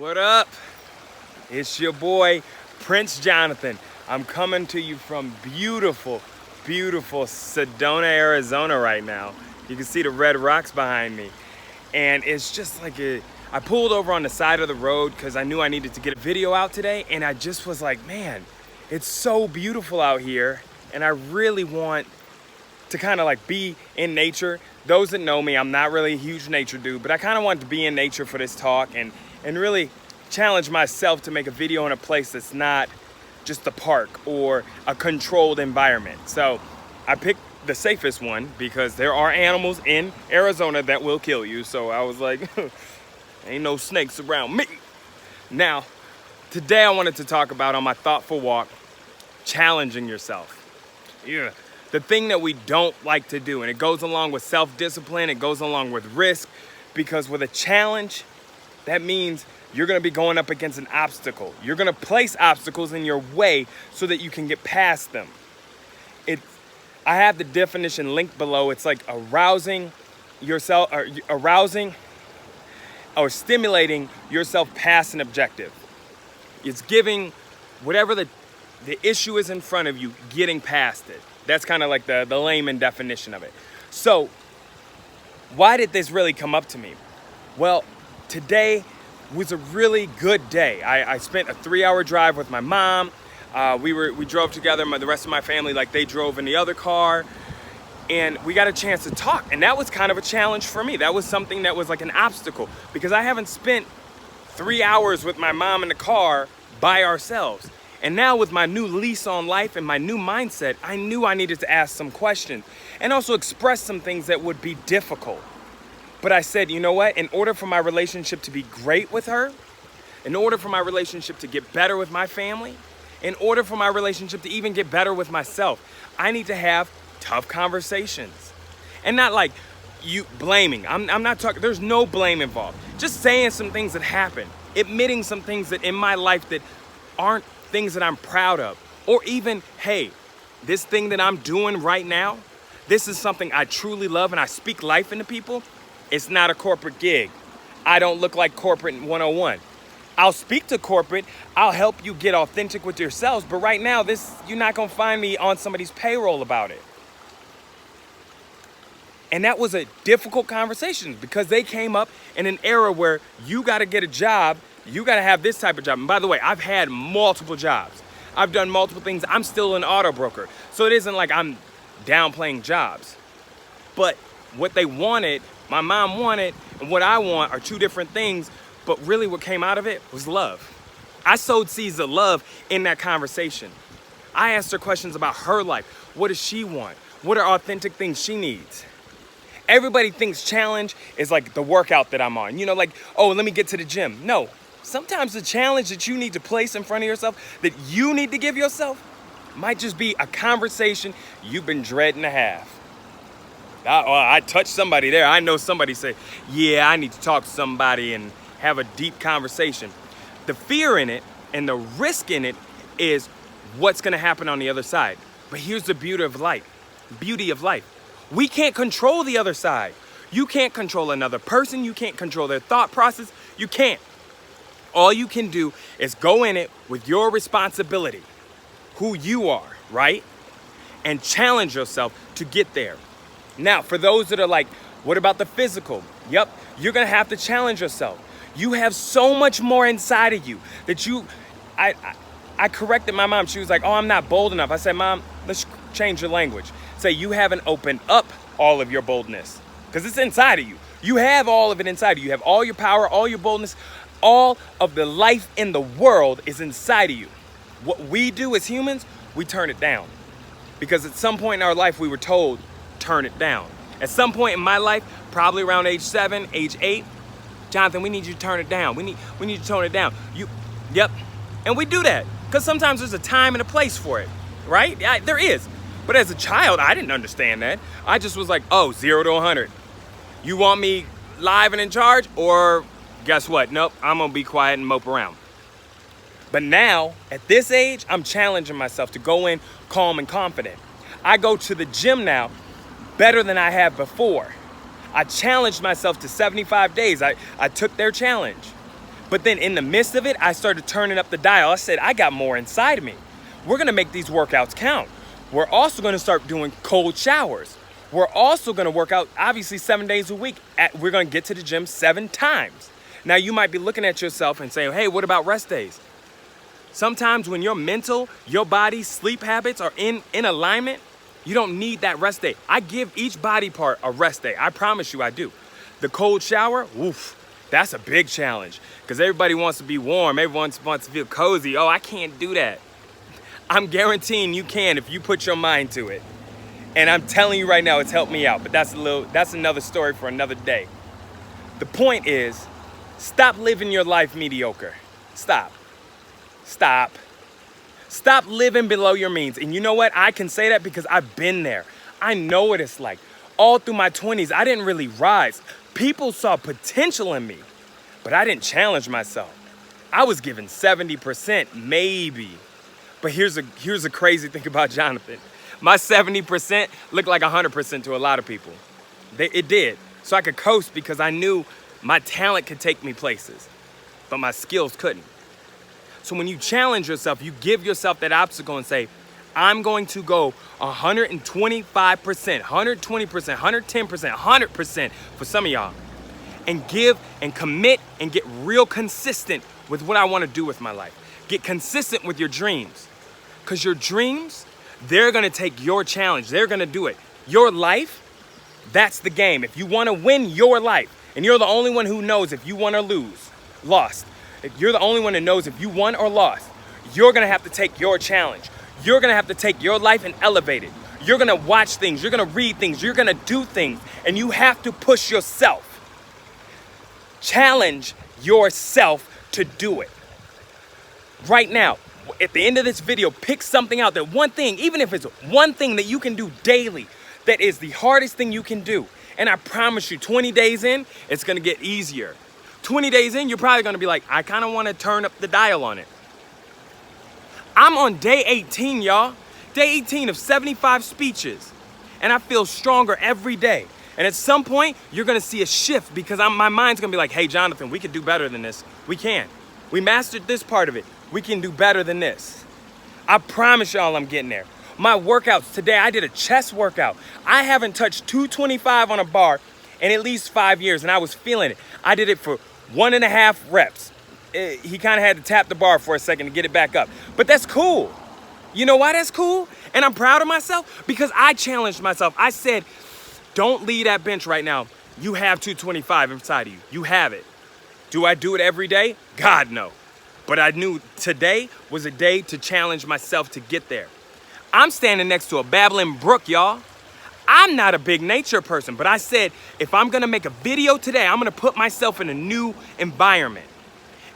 What up? It's your boy, Prince Jonathan. I'm coming to you from beautiful, beautiful Sedona, Arizona right now. You can see the red rocks behind me. And it's just like I pulled over on the side of the road because I knew I needed to get a video out today. And I just was like, man, it's so beautiful out here. And I really want to kind of like be in nature. Those that know me, I'm not really a huge nature dude, but I kind of wanted to be in nature for this talk and really challenge myself to make a video in a place that's not just a park or a controlled environment. So I picked the safest one because there are animals in Arizona that will kill you. So I was like, ain't no snakes around me. Now, today I wanted to talk about on my thoughtful walk, challenging yourself. Yeah. The thing that we don't like to do, and it goes along with self-discipline, it goes along with risk, because with a challenge, that means you're gonna be going up against an obstacle. You're gonna place obstacles in your way so that you can get past them. I have the definition linked below. It's like arousing yourself, or stimulating yourself past an objective. It's giving whatever the issue is in front of you, getting past it. That's kind of like the layman definition of it. So why did this really come up to me? Well, today was a really good day. I spent a 3-hour drive with my mom. We drove together, the rest of my family, like they drove in the other car, and we got a chance to talk. And that was kind of a challenge for me. That was something that was like an obstacle because I haven't spent 3 hours with my mom in the car by ourselves. And now with my new lease on life and my new mindset, I knew I needed to ask some questions and also express some things that would be difficult. But I said, you know what? In order for my relationship to be great with her, in order for my relationship to get better with my family, in order for my relationship to even get better with myself, I need to have tough conversations. And not like you blaming. I'm not talking, there's no blame involved. Just saying some things that happen, admitting some things that in my life that aren't things that I'm proud of, or even, hey, this thing that I'm doing right now, this is something I truly love and I speak life into people. It's not a corporate gig. I don't look like corporate 101. I'll speak to corporate, I'll help you get authentic with yourselves, but right now, you're not gonna find me on somebody's payroll about it. And that was a difficult conversation because they came up in an era where you gotta get a job, you gotta have this type of job. And by the way, I've had multiple jobs. I've done multiple things. I'm still an auto broker. So it isn't like I'm downplaying jobs. But what they wanted, my mom wanted, and what I want are two different things. But really what came out of it was love. I sowed seeds of love in that conversation. I asked her questions about her life. What does she want? What are authentic things she needs? Everybody thinks challenge is like the workout that I'm on. You know, like, oh, let me get to the gym. No. Sometimes the challenge that you need to place in front of yourself, that you need to give yourself, might just be a conversation you've been dreading to have. I touched somebody there. I know somebody say, yeah, I need to talk to somebody and have a deep conversation. The fear in it and the risk in it is what's gonna happen on the other side. But here's the beauty of life. We can't control the other side. You can't control another person. You can't control their thought process. You can't. All you can do is go in it with your responsibility, who you are, right? And challenge yourself to get there. Now, for those that are like, what about the physical? Yep, you're gonna have to challenge yourself. You have so much more inside of you that I corrected my mom. She was like, oh, I'm not bold enough. I said, Mom, let's change your language. Say you haven't opened up all of your boldness because it's inside of you. You have all of it inside of you. You have all your power, all your boldness. All of the life in the world is inside of you. What we do as humans, we turn it down. Because at some point in our life, we were told, turn it down. At some point in my life, probably around age 7, age 8, Jonathan, we need you to turn it down. We need you to tone it down. Yep. And we do that. Because sometimes there's a time and a place for it, right? There is. But as a child, I didn't understand that. I just was like, oh, 0 to 100. You want me live and in charge, or guess what? Nope, I'm gonna be quiet and mope around. But now, at this age, I'm challenging myself to go in calm and confident. I go to the gym now better than I have before. I challenged myself to 75 days. I took their challenge. But then in the midst of it, I started turning up the dial. I said, I got more inside of me. We're gonna make these workouts count. We're also gonna start doing cold showers. We're also gonna work out, obviously 7 days a week. We're gonna get to the gym 7 times. Now you might be looking at yourself and saying, hey, what about rest days? Sometimes when your mental, your body, sleep habits are in alignment, you don't need that rest day. I give each body part a rest day. I promise you I do. The cold shower, oof, that's a big challenge because everybody wants to be warm. Everyone wants to feel cozy. Oh, I can't do that. I'm guaranteeing you can if you put your mind to it. And I'm telling you right now, it's helped me out. But that's another story for another day. The point is, stop living your life mediocre. Stop. Stop living below your means. And you know what? I can say that because I've been there. I know what it's like. All through my 20s, I didn't really rise. People saw potential in me, but I didn't challenge myself. I was given 70%, maybe. But here's a crazy thing about Jonathan. My 70% looked like 100% to a lot of people. It did. So I could coast because I knew my talent could take me places, but my skills couldn't. So when you challenge yourself, you give yourself that obstacle and say, I'm going to go 125%, 120%, 110%, 100% for some of y'all, and give and commit and get real consistent with what I want to do with my life. Get consistent with your dreams. Because your dreams, they're going to take your challenge. They're going to do it. Your life, that's the game. If you want to win your life, and you're the only one who knows if you won or lost. If you're the only one that knows if you won or lost, you're going to have to take your challenge. You're going to have to take your life and elevate it. You're going to watch things. You're going to read things. You're going to do things. And you have to push yourself. Challenge yourself to do it. Right now, at the end of this video, pick something out, that one thing, even if it's one thing that you can do daily, that is the hardest thing you can do. And I promise you, 20 days in, it's going to get easier. 20 days in, you're probably going to be like, I kind of want to turn up the dial on it. I'm on day 18, y'all. Day 18 of 75 speeches. And I feel stronger every day. And at some point, you're going to see a shift because my mind's going to be like, hey, Jonathan, we could do better than this. We can. We mastered this part of it. We can do better than this. I promise y'all I'm getting there. My workouts today, I did a chest workout. I haven't touched 225 on a bar in at least 5 years, and I was feeling it. I did it for 1.5 reps. He kind of had to tap the bar for a second to get it back up. But that's cool. You know why that's cool? And I'm proud of myself because I challenged myself. I said, don't leave that bench right now. You have 225 inside of you. You have it. Do I do it every day? God, no. But I knew today was a day to challenge myself to get there. I'm standing next to a babbling brook, y'all. I'm not a big nature person, but I said, if I'm gonna make a video today, I'm gonna put myself in a new environment.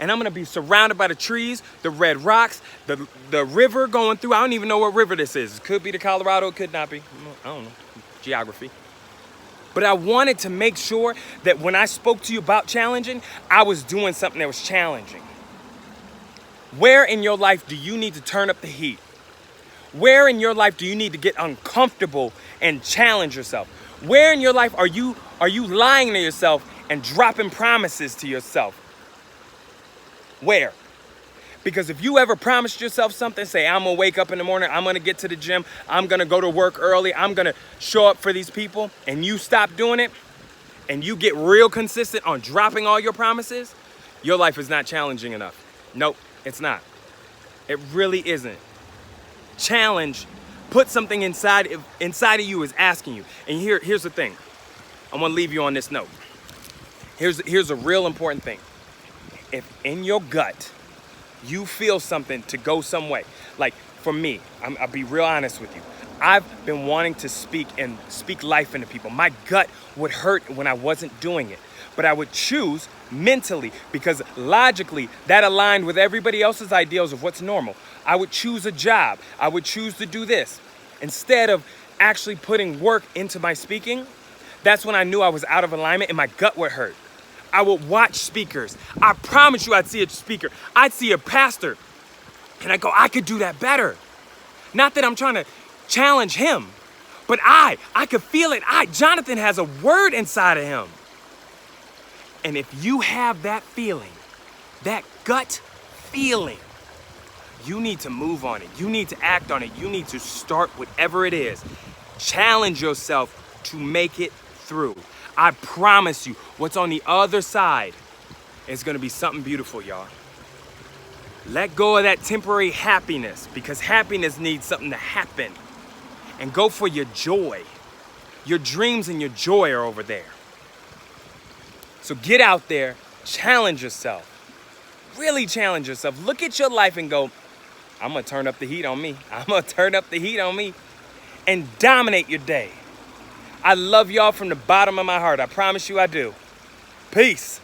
And I'm gonna be surrounded by the trees, the red rocks, the river going through. I don't even know what river this is. It could be the Colorado, it could not be. I don't know, geography. But I wanted to make sure that when I spoke to you about challenging, I was doing something that was challenging. Where in your life do you need to turn up the heat? Where in your life do you need to get uncomfortable and challenge yourself? Where in your life are you lying to yourself and dropping promises to yourself? Where? Because if you ever promised yourself something, say, I'm gonna wake up in the morning, I'm gonna get to the gym, I'm gonna go to work early, I'm gonna show up for these people, and you stop doing it, and you get real consistent on dropping all your promises, your life is not challenging enough. Nope, it's not. It really isn't. Challenge, put something inside of you is asking you. And here's the thing. I'm gonna leave you on this note. Here's a real important thing. If in your gut, you feel something to go some way, like for me, I'll be real honest with you. I've been wanting to speak life into people. My gut would hurt when I wasn't doing it, but I would choose mentally because logically that aligned with everybody else's ideals of what's normal. I would choose a job. I would choose to do this. Instead of actually putting work into my speaking, that's when I knew I was out of alignment and my gut would hurt. I would watch speakers. I promise you I'd see a speaker. I'd see a pastor. And I go, I could do that better. Not that I'm trying to challenge him, but I could feel it. Jonathan has a word inside of him. And if you have that feeling, that gut feeling, you need to move on it. You need to act on it. You need to start whatever it is. Challenge yourself to make it through. I promise you, what's on the other side is gonna be something beautiful, y'all. Let go of that temporary happiness, because happiness needs something to happen. And go for your joy. Your dreams and your joy are over there. So get out there, challenge yourself. Really challenge yourself. Look at your life and go, I'm gonna turn up the heat on me. I'm gonna turn up the heat on me and dominate your day. I love y'all from the bottom of my heart. I promise you I do. Peace.